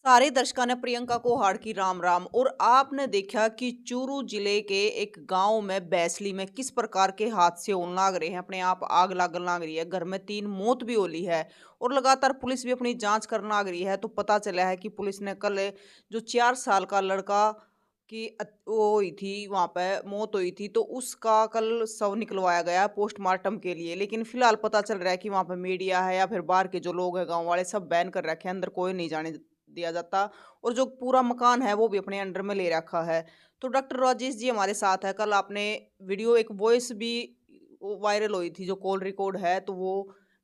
सारे दर्शकों ने प्रियंका को हाड़ की राम राम। और आपने देखा कि चूरू जिले के एक गांव में बैसली में किस प्रकार के हादसे होने लग रहे हैं। अपने आप आग लगन लग रही है, घर में 3 मौत भी होली है और लगातार पुलिस भी अपनी जांच करने लग रही है। तो पता चला है कि पुलिस ने कल जो 4 साल का लड़का की वो हुई थी, वहां पे मौत हुई थी, तो उसका कल शव निकलवाया गया पोस्टमार्टम के लिए। लेकिन फिलहाल पता चल रहा है कि वहां पे मीडिया है या फिर बाहर के जो लोग हैं, गांव वाले, सब बैन कर रखे हैं, अंदर कोई नहीं जाने दिया जाता। और जो पूरा मकान है वो भी अपने अंडर में ले रखा है। तो डॉक्टर राजेश जी हमारे साथ है। कल आपने वीडियो, एक वॉइस भी वो वायरल हुई थी, जो कॉल रिकॉर्ड है, तो वो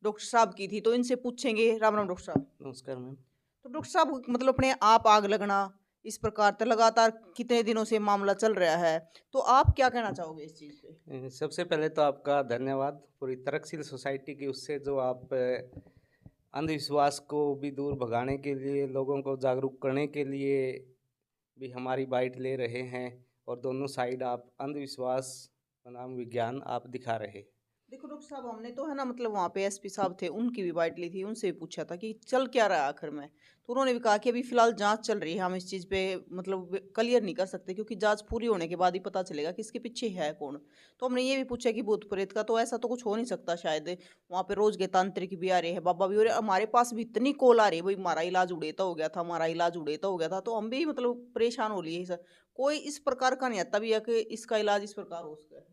डॉक्टर साहब की थी। तो इनसे पूछेंगे। राम राम डॉक्टर साहब। नमस्कार मैम। तो डॉक्टर साहब, मतलब अपने आप आग लगना इस प्रकार तो लगातार कितने दिनों से मामला चल रहा है, तो आप क्या कहना चाहोगे इस चीज पे? सबसे पहले तो आपका धन्यवाद पूरी तरकशील सोसाइटी की, उससे जो आप अंधविश्वास को भी दूर भगाने के लिए, लोगों को जागरूक करने के लिए भी हमारी बाइट ले रहे हैं, और दोनों साइड आप अंधविश्वास बनाम विज्ञान आप दिखा रहे। देखो डॉक्टर साहब, हमने तो है ना, मतलब वहाँ पे एसपी साहब थे, उनकी भी बाइट ली थी, उनसे भी पूछा था कि चल क्या रहा है आखिर में। तो उन्होंने भी कहा कि अभी फिलहाल जांच चल रही है, हम इस चीज़ पे मतलब क्लियर नहीं कर सकते, क्योंकि जांच पूरी होने के बाद ही पता चलेगा कि इसके पीछे है कौन। तो हमने ये भी पूछा कि भूत प्रेत का तो ऐसा तो कुछ हो नहीं सकता शायद। वहाँ पे रोज के तांत्रिक भी आ रहे हैं, बाबा भी हो रहे, हमारे पास भी इतनी कॉल आ रही है, भाई हमारा इलाज उड़ेता हो गया था, हमारा इलाज उड़ेता हो गया था। तो हम भी मतलब परेशान हो लिए सर। कोई इस प्रकार का नहीं आता भी है कि इसका इलाज इस प्रकार हो सकता है।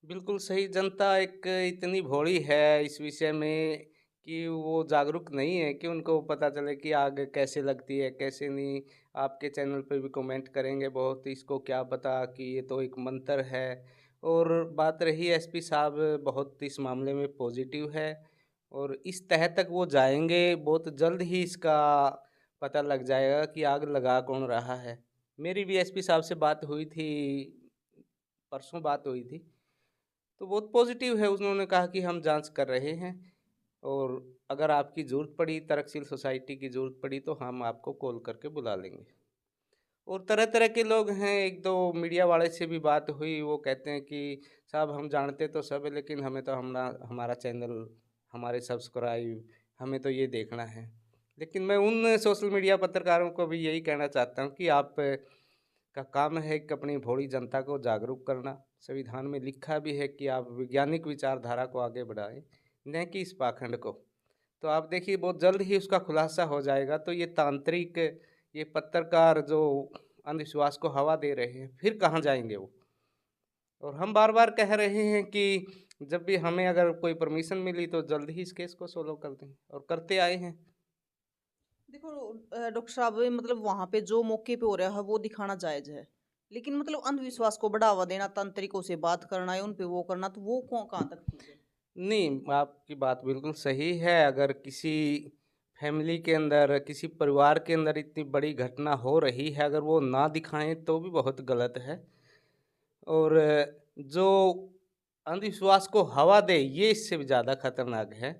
बिल्कुल सही। जनता एक इतनी भोली है इस विषय में कि वो जागरूक नहीं है कि उनको पता चले कि आग कैसे लगती है, कैसे नहीं। आपके चैनल पे भी कमेंट करेंगे बहुत, इसको क्या पता कि ये तो एक मंत्र है। और बात रही एसपी साहब, बहुत इस मामले में पॉजिटिव है, और इस तह तक वो जाएंगे। बहुत जल्द ही इसका पता लग जाएगा कि आग लगा कौन रहा है। मेरी भी एसपी साहब से बात हुई थी, परसों बात हुई थी, तो बहुत पॉजिटिव है। उन्होंने कहा कि हम जांच कर रहे हैं, और अगर आपकी ज़रूरत पड़ी, तरकशील सोसाइटी की ज़रूरत पड़ी, तो हम आपको कॉल करके बुला लेंगे। और तरह तरह के लोग हैं। एक दो मीडिया वाले से भी बात हुई, वो कहते हैं कि साहब हम जानते तो सब है, लेकिन हमें तो हमारा चैनल, हमारे सब्सक्राइब, हमें तो ये देखना है। लेकिन मैं उन सोशल मीडिया पत्रकारों को भी यही कहना चाहता हूँ कि आप का काम है कि अपनी भोली जनता को जागरूक करना। संविधान में लिखा भी है कि आप वैज्ञानिक विचारधारा को आगे बढ़ाएं, न कि इस पाखंड को। तो आप देखिए बहुत जल्द ही उसका खुलासा हो जाएगा। तो ये तांत्रिक, ये पत्रकार जो अंधविश्वास को हवा दे रहे हैं, फिर कहाँ जाएंगे वो। और हम बार बार कह रहे हैं कि जब भी हमें अगर कोई परमिशन मिली तो जल्द ही इस केस को सोल्व कर दें, और करते आए हैं। देखो डॉक्टर साहब, मतलब वहां पे जो मौके पे हो रहा है वो दिखाना जायज है, लेकिन मतलब अंधविश्वास को बढ़ावा देना, तांत्रिकों से बात करना है, उन पे वो करना, तो वो कहाँ तक ठीक है? नहीं, आपकी बात बिल्कुल सही है। अगर किसी फैमिली के अंदर, किसी परिवार के अंदर इतनी बड़ी घटना हो रही है, अगर वो ना दिखाएं तो भी बहुत गलत है। और जो अंधविश्वास को हवा दे, ये इससे भी ज़्यादा खतरनाक है।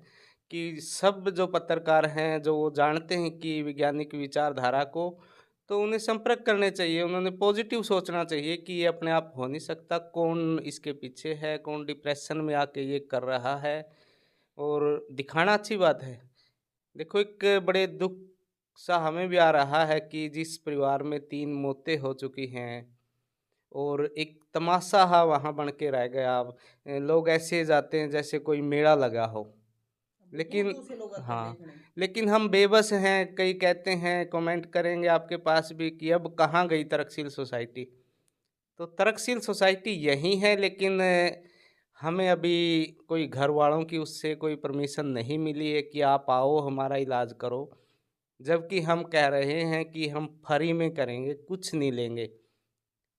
कि सब जो पत्रकार हैं, जो वो जानते हैं कि वैज्ञानिक विचारधारा को, तो उन्हें संपर्क करने चाहिए। उन्होंने पॉजिटिव सोचना चाहिए कि ये अपने आप हो नहीं सकता, कौन इसके पीछे है, कौन डिप्रेशन में आके ये कर रहा है। और दिखाना अच्छी बात है। देखो, एक बड़े दुख सा हमें भी आ रहा है कि जिस परिवार में 3 मौतें हो चुकी हैं, और एक तमाशा हा वहाँ बन के रह गया। अब लोग ऐसे जाते हैं जैसे कोई मेला लगा हो। दूर लेकिन दूर से लोग आते हैं हाँ, देखने। लेकिन हम बेबस हैं। कई कहते हैं, कमेंट करेंगे आपके पास भी कि अब कहाँ गई तरकशील सोसाइटी। तो तरकशील सोसाइटी यही है, लेकिन हमें अभी कोई घर वालों की उससे कोई परमिशन नहीं मिली है कि आप आओ हमारा इलाज करो। जबकि हम कह रहे हैं कि हम फ्री में करेंगे, कुछ नहीं लेंगे।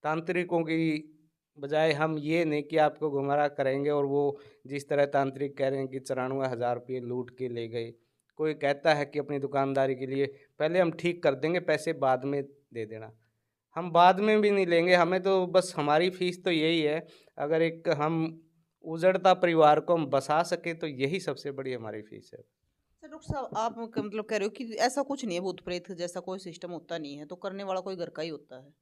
तांत्रिकों की बजाय हम ये नहीं कि आपको गुमराह करेंगे, और वो जिस तरह तांत्रिक कह रहे हैं कि 94,000 रुपये लूट के ले गए। कोई कहता है कि अपनी दुकानदारी के लिए पहले हम ठीक कर देंगे, पैसे बाद में दे देना। हम बाद में भी नहीं लेंगे, हमें तो बस हमारी फीस तो यही है। अगर एक हम उजड़ता परिवार को हम बसा सके, तो यही सबसे बड़ी हमारी फीस है। सर डॉक्टर साहब, आप मतलब कह रहे हो कि ऐसा कुछ नहीं है, भूत प्रेत जैसा कोई सिस्टम होता नहीं है, तो करने वाला कोई घर का ही होता है?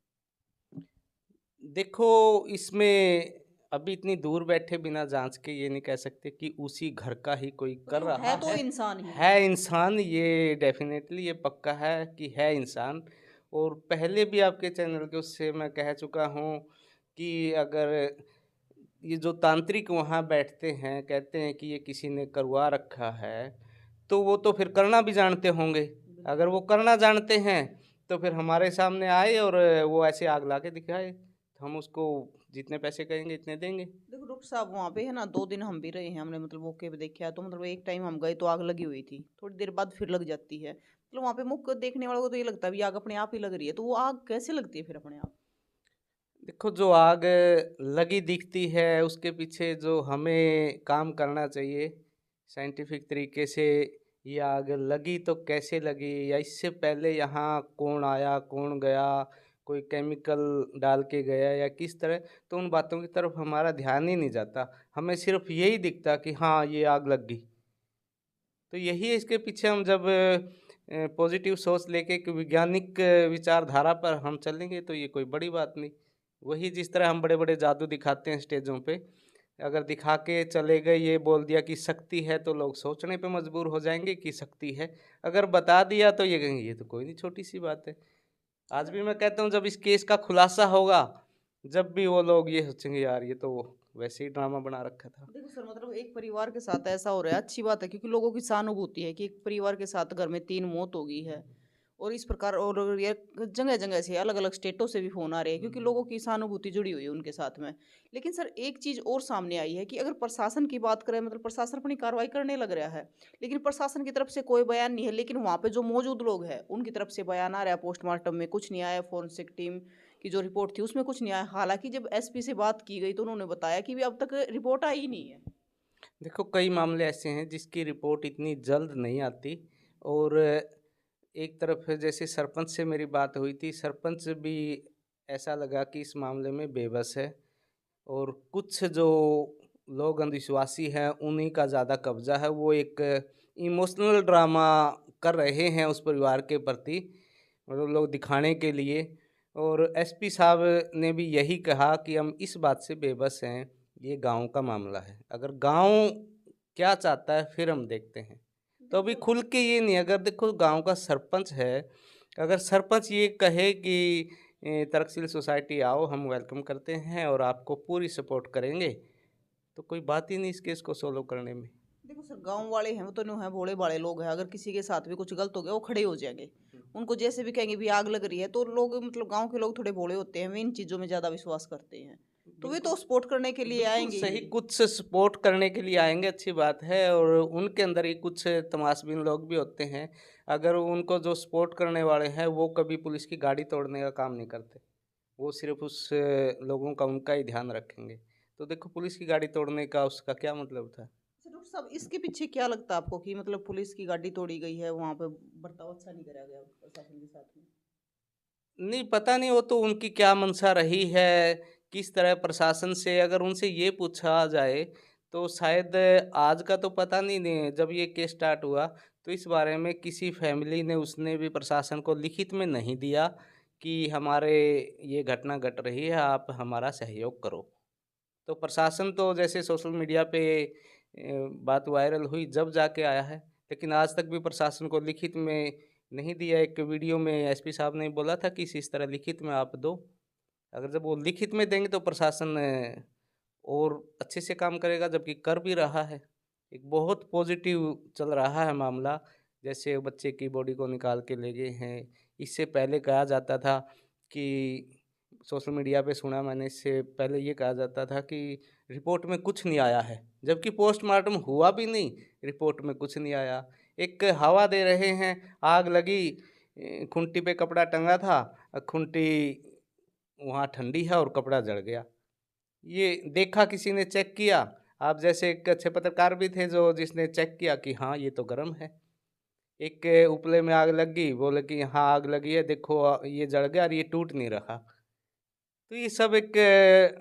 देखो, इसमें अभी इतनी दूर बैठे बिना जांच के ये नहीं कह सकते कि उसी घर का ही कोई कर मतलब रहा है तो है। इंसान ही है। है इंसान, ये डेफिनेटली ये पक्का है कि है इंसान। और पहले भी आपके चैनल के उससे मैं कह चुका हूँ कि अगर ये जो तांत्रिक वहाँ बैठते हैं, कहते हैं कि ये किसी ने करवा रखा है, तो वो तो फिर करना भी जानते होंगे। अगर वो करना जानते हैं, तो फिर हमारे सामने आए और वो ऐसे आग ला के दिखाए, तो हम उसको जितने पैसे कहेंगे इतने देंगे। देखो डॉक्टर साहब, वहाँ पे है ना 2 दिन हम भी रहे हैं, हमने मतलब मौके पे देखा है। तो मतलब एक टाइम हम गए तो आग लगी हुई थी, थोड़ी देर बाद फिर लग जाती है। मतलब वहाँ पे मुख्य देखने वालों को तो ये लगता है भी आग अपने आप ही लग रही है, तो वो आग कैसे लगती है फिर अपने आप? देखो, जो आग लगी दिखती है उसके पीछे जो हमें काम करना चाहिए साइंटिफिक तरीके से, ये आग लगी तो कैसे लगी, या इससे पहले यहाँ कौन आया कौन गया, कोई केमिकल डाल के गया या किस तरह, तो उन बातों की तरफ हमारा ध्यान ही नहीं जाता। हमें सिर्फ यही दिखता कि हाँ ये आग लग गई। तो यही है इसके पीछे, हम जब पॉजिटिव सोच लेके एक वैज्ञानिक विचारधारा पर हम चलेंगे तो ये कोई बड़ी बात नहीं। वही जिस तरह हम बड़े बड़े जादू दिखाते हैं स्टेजों पे, अगर दिखा के चले गए, ये बोल दिया कि शक्ति है, तो लोग सोचने पे मजबूर हो जाएंगे कि शक्ति है। अगर बता दिया तो ये कहेंगे ये तो कोई नहीं, छोटी सी बात है। आज भी मैं कहता हूँ जब इस केस का खुलासा होगा, जब भी वो लोग ये सोचेंगे यार ये तो वैसे ही ड्रामा बना रखा था। देखो सर, मतलब एक परिवार के साथ ऐसा हो रहा है, अच्छी बात है, क्योंकि लोगों की सहानुभूति है कि एक परिवार के साथ घर में 3 मौत हो गई है। और इस प्रकार और ये जगह-जगह से अलग-अलग स्टेटों से भी फ़ोन आ रहे हैं, क्योंकि लोगों की सहानुभूति जुड़ी हुई है उनके साथ में। लेकिन सर एक चीज़ और सामने आई है कि अगर प्रशासन की बात करें, मतलब प्रशासन अपनी कार्रवाई करने लग रहा है, लेकिन प्रशासन की तरफ से कोई बयान नहीं है। लेकिन वहाँ पे जो मौजूद लोग हैं, उनकी तरफ से बयान आ रहा है, पोस्टमार्टम में कुछ नहीं आया, फोरेंसिक टीम की जो रिपोर्ट थी उसमें कुछ नहीं आया। हालाँकि जब एसपी से बात की गई तो उन्होंने बताया कि भी अब तक रिपोर्ट आई ही नहीं है। देखो, कई मामले ऐसे हैं जिसकी रिपोर्ट इतनी जल्द नहीं आती। और एक तरफ जैसे सरपंच से मेरी बात हुई थी, सरपंच भी ऐसा लगा कि इस मामले में बेबस है। और कुछ जो लोग अंधविश्वासी हैं उन्हीं का ज़्यादा कब्जा है, वो एक इमोशनल ड्रामा कर रहे हैं उस परिवार के प्रति, मतलब लोग दिखाने के लिए। और एसपी साहब ने भी यही कहा कि हम इस बात से बेबस हैं, ये गांव का मामला है, अगर गांव क्या चाहता है फिर हम देखते हैं। तो अभी देखो खुल के ये नहीं, अगर देखो गांव का सरपंच है, अगर सरपंच ये कहे कि तक्षशिला सोसाइटी आओ, हम वेलकम करते हैं और आपको पूरी सपोर्ट करेंगे, तो कोई बात ही नहीं इस केस को सोल्व करने में। देखो सर, गाँव वाले हैं वो तो न्यू है, भोले भाले लोग हैं। अगर किसी के साथ भी कुछ गलत हो गया वो खड़े हो जाएंगे। उनको जैसे भी कहेंगे भी आग लग रही है, तो लोग मतलब गाँव के लोग थोड़े भोले होते हैं, वे इन चीज़ों में ज़्यादा विश्वास करते हैं। तो वे तो बिल्कुल, सपोर्ट करने के लिए बिल्कुल आएंगे सही, ही। कुछ सपोर्ट करने के लिए आएंगे, अच्छी बात है। और उनके अंदर ही कुछ तमाशबीन लोग भी होते हैं, अगर उनको जो सपोर्ट करने वाले हैं वो कभी पुलिस की गाड़ी तोड़ने का काम नहीं करते, वो सिर्फ उस लोगों का उनका ही ध्यान रखेंगे। तो देखो, पुलिस की गाड़ी तोड़ने का उसका क्या मतलब था। अच्छा डॉक्टर साहब, इसके पीछे क्या लगता है आपको कि मतलब पुलिस की गाड़ी तोड़ी गई है, वहाँ पे बर्ताव अच्छा नहीं करा गया प्रशासन के साथ में? नहीं, पता नहीं वो तो उनकी क्या मंशा रही है, किस तरह प्रशासन से अगर उनसे ये पूछा जाए, तो शायद आज का तो पता नहीं, जब ये केस स्टार्ट हुआ तो इस बारे में किसी फैमिली ने उसने भी प्रशासन को लिखित में नहीं दिया कि हमारे ये घटना घट रही है, आप हमारा सहयोग करो। तो प्रशासन तो जैसे सोशल मीडिया पे बात वायरल हुई जब जाके आया है, लेकिन आज तक भी प्रशासन को लिखित में नहीं दिया। एक वीडियो में एसपी साहब ने बोला था कि इस तरह लिखित में आप दो, अगर जब वो लिखित में देंगे तो प्रशासन और अच्छे से काम करेगा, जबकि कर भी रहा है। एक बहुत पॉजिटिव चल रहा है मामला, जैसे बच्चे की बॉडी को निकाल के ले गए हैं। इससे पहले कहा जाता था कि सोशल मीडिया पे सुना मैंने, इससे पहले ये कहा जाता था कि रिपोर्ट में कुछ नहीं आया है, जबकि पोस्टमार्टम हुआ भी नहीं, रिपोर्ट में कुछ नहीं आया। एक हवा दे रहे हैं, आग लगी, खूंटी पे कपड़ा टंगा था, खूंटी वहाँ ठंडी है और कपड़ा जल गया। ये देखा, किसी ने चेक किया। आप जैसे एक अच्छे पत्रकार भी थे जो जिसने चेक किया कि हाँ ये तो गर्म है। एक उपले में आग लग गई, बोले कि हाँ आग लगी है, देखो ये जल गया और ये टूट नहीं रहा। तो ये सब एक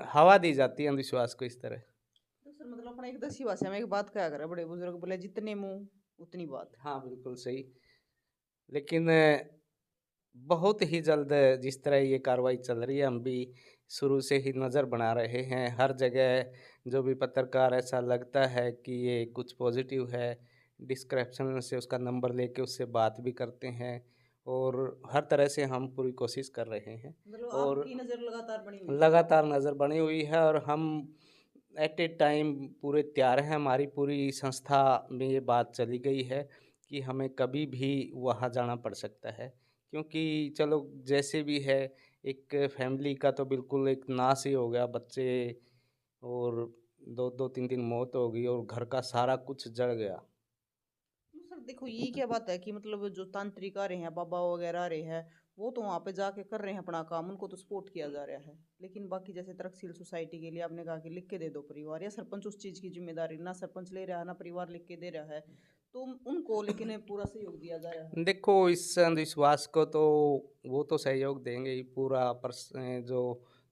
हवा दी जाती है अंधविश्वास को इस तरह। तो सर मतलब अपना एक दसी भाषा में एक बात कहा करे, बड़े बुजुर्ग बोले जितने मुंह उतनी बात। हाँ बिल्कुल सही। लेकिन बहुत ही जल्द जिस तरह ये कार्रवाई चल रही है, हम भी शुरू से ही नज़र बना रहे हैं। हर जगह जो भी पत्रकार ऐसा लगता है कि ये कुछ पॉजिटिव है, डिस्क्रिप्शन से उसका नंबर लेके उससे बात भी करते हैं और हर तरह से हम पूरी कोशिश कर रहे हैं मतलब और आपकी नज़र लगातार बनी हुई है वहाँ लगातार पे। नज़र बनी हुई है और हम एट ए टाइम पूरे तैयार हैं। हमारी पूरी संस्था में ये बात चली गई है कि हमें कभी भी वहाँ जाना पड़ सकता है, क्योंकि चलो जैसे भी है, एक फैमिली का तो बिल्कुल एक नाश ही हो गया, बच्चे और 2-2 3-3 मौत हो गई और घर का सारा कुछ जल गया। तो सर देखो ये क्या बात है कि मतलब जो तांत्रिक आ रहे हैं, बाबा वगैरह आ रहे हैं, वो तो वहाँ पे जाके कर रहे हैं अपना काम, उनको तो सपोर्ट किया जा रहा है। लेकिन बाकी जैसे तरकसील सोसाइटी के लिए आपने कहा कि लिख के दे दो परिवार, या सरपंच उस चीज़ की जिम्मेदारी ना सरपंच ले रहा है ना परिवार लिख के दे रहा है, तो उनको लेकिन पूरा सहयोग दिया जा रहा है। देखो इस अंधविश्वास को तो वो तो सहयोग देंगे ही, पूरा जो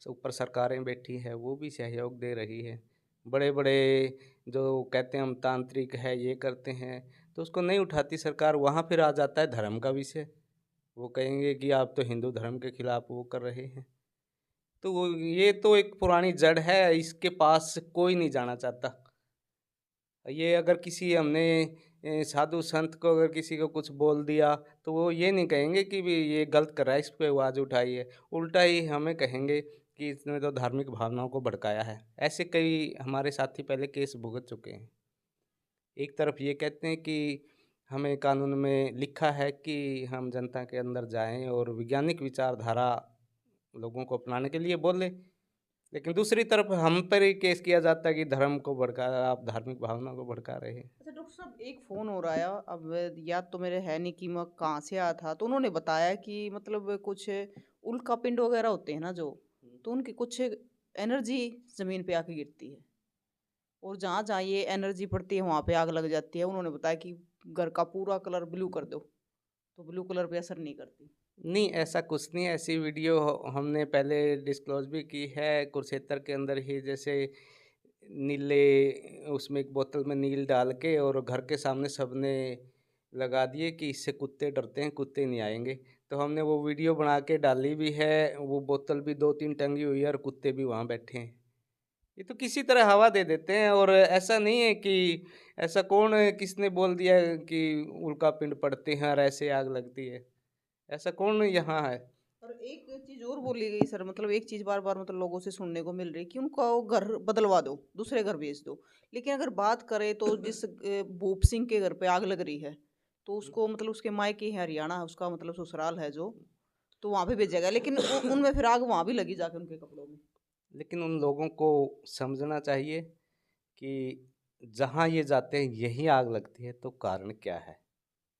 ऊपर सरकारें बैठी है वो भी सहयोग दे रही है। बड़े-बड़े जो कहते हैं हम तांत्रिक है, ये करते हैं, तो उसको नहीं उठाती सरकार। वहाँ फिर आ जाता है धर्म का विषय। वो कहेंगे कि आप तो हिंदू धर्म के खिलाफ वो कर रहे हैं। तो ये तो एक पुरानी जड़ है, इसके पास कोई नहीं जाना चाहता। ये अगर किसी हमने साधु संत को अगर किसी को कुछ बोल दिया, तो वो ये नहीं कहेंगे कि भी ये गलत कर रहा है, इस पे आवाज़ उठाई है। उल्टा ही हमें कहेंगे कि इसने तो धार्मिक भावनाओं को भड़काया है। ऐसे कई हमारे साथी पहले केस भुगत चुके हैं। एक तरफ ये कहते हैं कि हमें कानून में लिखा है कि हम जनता के अंदर जाएँ और वैज्ञानिक विचारधारा लोगों को अपनाने के लिए बोलें। लेकिन दूसरी तरफ हम पर ही केस किया जाता है कि धर्म को भड़का, आप धार्मिक भावना को भड़का रहे हैं। अच्छा डॉक्टर साहब, एक फ़ोन हो रहा है, अब याद तो मेरे है नहीं कि मैं कहाँ से आया था, तो उन्होंने बताया कि मतलब कुछ उल्का पिंड वगैरह होते हैं ना जो, तो उनकी कुछ एनर्जी ज़मीन पे आके गिरती है और जहाँ-जहाँ ये एनर्जी पड़ती है वहाँ पे आग लग जाती है। उन्होंने बताया कि घर का पूरा कलर ब्लू कर दो, तो ब्लू कलर पे असर नहीं करती। नहीं, ऐसा कुछ नहीं है, ऐसी वीडियो हमने पहले डिस्क्लोज़ भी की है, कुरुक्षेत्र के अंदर ही जैसे नीले उसमें एक बोतल में नील डाल के और घर के सामने सबने लगा दिए कि इससे कुत्ते डरते हैं, कुत्ते नहीं आएँगे। तो हमने वो वीडियो बना के डाली भी है, वो बोतल भी 2-3 टंगी हुई है और कुत्ते भी वहाँ बैठे हैं। ये तो किसी तरह हवा दे देते हैं और ऐसा नहीं है कि ऐसा कौन है, किसने बोल दिया है कि उल्कापिंड पड़ते हैं और ऐसे आग लगती है। ऐसा कौन यहाँ है? और एक चीज़ और बोली गई सर, मतलब एक चीज़ बार-बार मतलब लोगों से सुनने को मिल रही है कि उनका वो घर बदलवा दो, दूसरे घर भेज दो। लेकिन अगर बात करें तो जिस भूप सिंह के घर पे आग लग रही है, तो उसको मतलब उसके मायके है हरियाणा, उसका मतलब ससुराल है जो, तो वहाँ पे भेजा गया। लेकिन उनमें फिर आग वहाँ भी लगी जाके उनके कपड़ों में। लेकिन उन लोगों को समझना चाहिए कि जहाँ ये जाते हैं यहीं आग लगती है, तो कारण क्या है?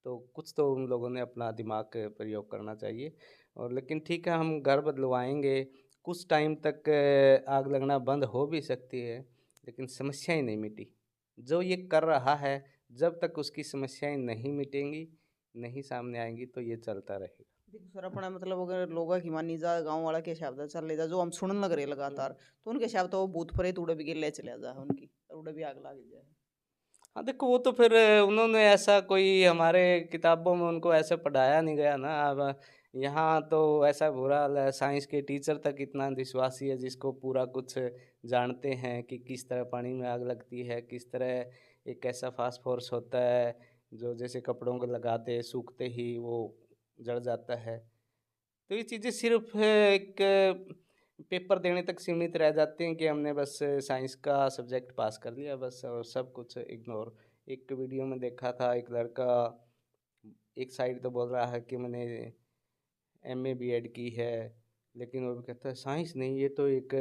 तो कुछ तो उन लोगों ने अपना दिमाग प्रयोग करना चाहिए। और लेकिन ठीक है, हम घर बदलवाएँगे, कुछ टाइम तक आग लगना बंद हो भी सकती है, लेकिन समस्याएँ नहीं मिटी। जो ये कर रहा है, जब तक उसकी समस्याएँ नहीं मिटेंगी, नहीं सामने आएँगी, तो ये चलता रहेगा। देखो सर, अपना मतलब अगर लोग की मानी जा गाँव वाला के शब्द चल ले जा जो हम सुनने लग रहे लगातार, तो उनके शब्द वो भूत प्रेत उड़े भी गिले चले जा उनकी, और उड़े भी आग लग जाए। हाँ, देखो वो तो फिर उन्होंने ऐसा कोई हमारे किताबों में उनको ऐसे पढ़ाया नहीं गया ना। अब यहाँ तो ऐसा बुरा हाल है, साइंस के टीचर तक इतना अंधविश्वासी है जिसको पूरा कुछ जानते हैं कि किस तरह पानी में आग लगती है, किस तरह एक ऐसा फास्फोरस होता है जो जैसे कपड़ों को लगाते हैं, सूखते ही वो जल जाता है। तो ये चीज़ें सिर्फ़ एक पेपर देने तक सीमित रह जाती हैं कि हमने बस साइंस का सब्जेक्ट पास कर लिया बस और सब कुछ इग्नोर। एक वीडियो में देखा था, एक लड़का एक साइड तो बोल रहा है कि मैंने एमए बीएड की है, लेकिन वो भी कहता है साइंस नहीं, ये तो एक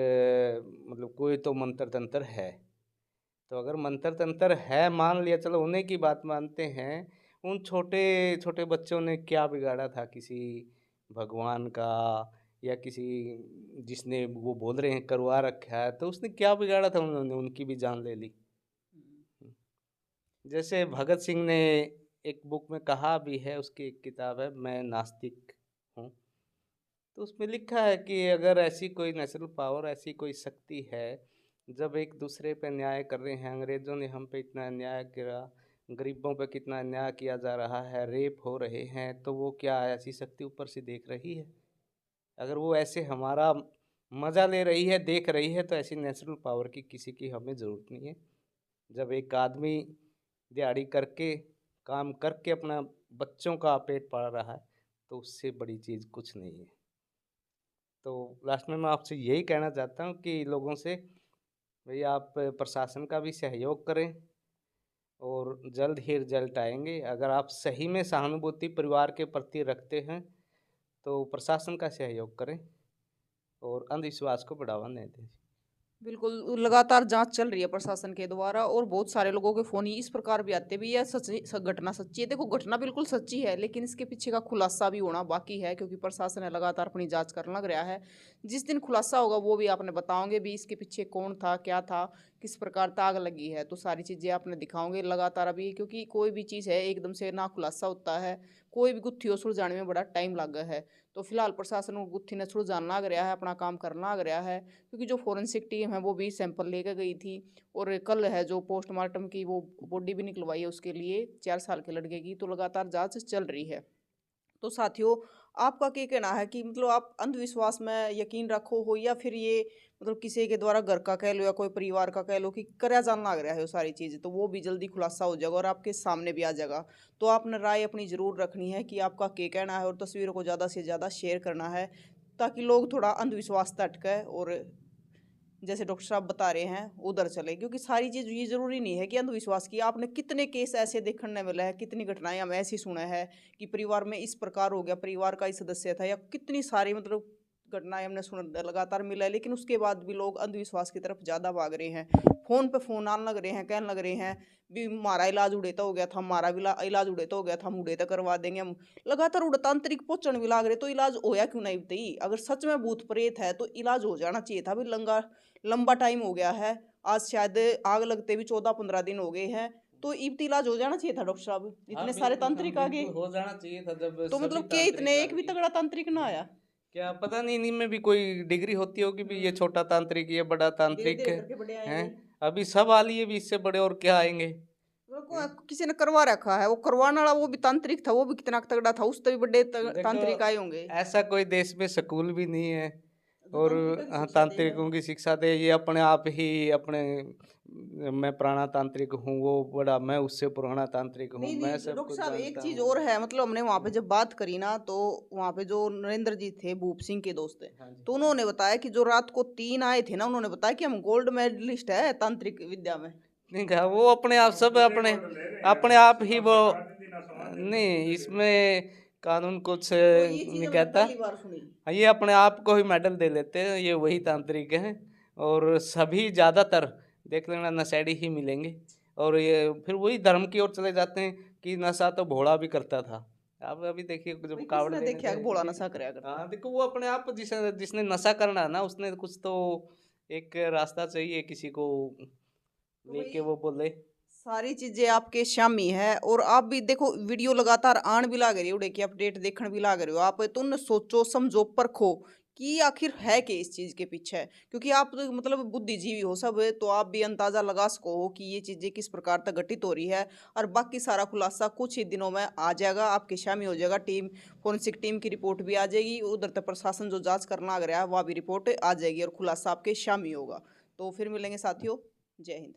मतलब कोई तो मंत्र तंत्र है। तो अगर मंत्र तंत्र है, मान लिया, चलो उन्हीं की बात मानते हैं, उन छोटे छोटे बच्चों ने क्या बिगाड़ा था किसी भगवान का, या किसी जिसने वो बोल रहे हैं करवा रखा है, तो उसने क्या बिगाड़ा था, उन्होंने उनकी भी जान ले ली। हुँ। जैसे भगत सिंह ने एक बुक में कहा भी है, उसकी एक किताब है मैं नास्तिक हूँ, तो उसमें लिखा है कि अगर ऐसी कोई नेचुरल पावर, ऐसी कोई शक्ति है, जब एक दूसरे पे अन्याय कर रहे हैं, अंग्रेज़ों ने हम पे इतना अन्याय किया, गरीबों पे कितना अन्याय किया जा रहा है, रेप हो रहे हैं, तो वो क्या ऐसी शक्ति ऊपर से देख रही है? अगर वो ऐसे हमारा मज़ा ले रही है, देख रही है, तो ऐसी नेचुरल पावर की किसी की हमें ज़रूरत नहीं है। जब एक आदमी दिहाड़ी करके, काम करके अपना बच्चों का पेट पाल रहा है, तो उससे बड़ी चीज़ कुछ नहीं है। तो लास्ट में मैं आपसे यही कहना चाहता हूँ कि लोगों से, भई आप प्रशासन का भी सहयोग करें और जल्द ही रिज़ल्ट आएँगे। अगर आप सही में सहानुभूति परिवार के प्रति रखते हैं, तो प्रशासन का सहयोग करें और अंधविश्वास को बढ़ावा नहीं दें। बिल्कुल, लगातार जाँच चल रही है प्रशासन के द्वारा और बहुत सारे लोगों के फ़ोन इस प्रकार भी आते भी, यह घटना सच्ची है। देखो, घटना बिल्कुल सच्ची है, लेकिन इसके पीछे का खुलासा भी होना बाकी है, क्योंकि प्रशासन है लगातार अपनी जाँच करने लग रहा है। जिस दिन खुलासा होगा वो भी आपने बताओगे भी, इसके पीछे कौन था, क्या था, किस प्रकार आग लगी है, तो सारी चीज़ें आपने दिखाओगे लगातार अभी, क्योंकि कोई भी चीज़ है एकदम से ना खुलासा होता है, कोई भी गुत्थी हो सुलझाने में बड़ा टाइम लगा है। तो फिलहाल प्रशासन को गुत्थी ने सुलझाना लग रहा है, अपना काम करना लग रहा है, क्योंकि जो फोरेंसिक टीम है वो भी सैंपल लेकर गई थी और कल है जो पोस्टमार्टम की वो बॉडी भी निकलवाई है उसके लिए 4 साल के लड़के की। तो लगातार जांच चल रही है। तो साथियों, आपका क्या कहना है कि मतलब आप अंधविश्वास में यकीन रखो हो, या फिर ये मतलब किसी के द्वारा घर का कह लो या कोई परिवार का कह लो कि करया जान लग रहा है वो सारी चीज़, तो वो भी जल्दी खुलासा हो जाएगा और आपके सामने भी आ जाएगा। तो आपने राय अपनी ज़रूर रखनी है कि आपका क्या कहना है, और तस्वीरों को ज़्यादा से ज़्यादा शेयर करना है, ताकि लोग थोड़ा अंधविश्वास से हटके और जैसे डॉक्टर साहब बता रहे हैं उधर चले, क्योंकि सारी चीज़ ये ज़रूरी नहीं है कि अंधविश्वास की। आपने कितने केस ऐसे देखने मिले हैं, कितनी घटनाएं हम ऐसी सुने हैं कि परिवार में इस प्रकार हो गया, परिवार का ही सदस्य था, या कितनी सारी मतलब घटनाएं हमने सुन लगातार मिला है, लेकिन उसके बाद भी लोग अंधविश्वास की तरफ ज़्यादा भाग रहे हैं। फ़ोन पे फ़ोन आने लग रहे हैं, कहने लग रहे हैं भी हमारा इलाज उड़ेता हो गया था, हमारा भी इलाज उड़ेता हो गया था, हम उड़ेता करवा देंगे हम। लगातार उड़तांत्रिक पहुंचने भी लाग रहे, तो इलाज होया क्यों नहीं बताई? अगर सच में भूत प्रेत है तो इलाज हो जाना चाहिए था। अभी लंगा लंबा टाइम हो गया है, आज शायद आग लगते भी 14-15 दिन हो गए हैं, तो इब्त इलाज हो जाना चाहिए था डॉक्टर साहब, हाँ, इतने सारे बिल्कुल, हाँ, तांत्रिक आ गए। बिल्कुल हो जाना चाहिए था जब तो सभी मतलब के तांत्रिक इतने आ एक भी गए। तगड़ा तांत्रिक ना आया। क्या पता नहीं इन्हीं में भी कोई डिग्री होती होगी भी, ये छोटा तांत्रिक, ये बड़ा धीरे तांत्रिक धीरे करके बड़े हैं। आएंगे। अभी सब आ लिए भी, इससे बड़े और क्या आएँगे? किसी ने करवा रखा है, वो करवाने वाला वो भी तांत्रिक था, वो भी कितना तगड़ा था, उससे भी बड़े देखो, तांत्रिक आए होंगे। ऐसा कोई देश में स्कूल भी नहीं है जो और तांत्रिक की शिक्षा दे है। तांत्रिकों की शिक्षा दे। ये अपने आप ही अपने मैं पुराना तांत्रिक हूँ, वो बड़ा, मैं उससे पुराना तांत्रिक हूँ, नहीं मैं नहीं सब डॉक्टर कुछ साहब, एक जानता चीज हूँ। और है, मतलब हमने वहां पे जब बात करी ना, तो वहां पे जो नरेंद्र जी थे, भूप सिंह के दोस्त थे, हाँ जी। तो उन्होंने बताया कि जो रात को 3 आए थे ना, उन्होंने बताया कि हम गोल्ड मेडलिस्ट है तांत्रिक विद्या में। नहीं कहा, वो अपने आप सब अपने अपने आप ही वो नहीं, इसमें कानून कुछ तो ये चीज नहीं हमने कहता। पहली बार सुनी। हाँ, ये अपने आप को ही मेडल दे लेते हैं, ये वही तांत्रिक हैं। और सभी ज़्यादातर देख लेना नशेड़ी ही मिलेंगे, और ये फिर वही धर्म की ओर चले जाते हैं कि नशा तो भोला भी करता था। आप अभी देखिए जब भाई कावड़ किसने लेने देखा कि भोला गए। नशा कराया करता। हाँ, देखो वो अपने आप जिसने जिसने नशा करना है ना, उसने कुछ तो एक रास्ता चाहिए किसी को तो लेके भाई वो बोले। सारी चीजें आपके शामी है, और आप भी देखो वीडियो लगातार आन भी लाग रही हो, की अपडेट देखने भी लाग रहे हो आप, तो न सोचो समझो परखो कि आखिर है कि इस चीज के पीछे, क्योंकि आप तो मतलब बुद्धिजीवी हो सब, तो आप भी अंदाजा लगा सको हो कि ये चीजें किस प्रकार तक घटित हो रही है। और बाकी सारा खुलासा कुछ ही दिनों में आ जाएगा, आपके शामी हो जाएगा। टीम फोरेंसिक टीम की रिपोर्ट भी आ जाएगी, उधर तक प्रशासन जो जांच करना आ रहा है वह भी रिपोर्ट आ जाएगी, और खुलासा आपके शामी होगा। तो फिर मिलेंगे साथियों। जय हिंद।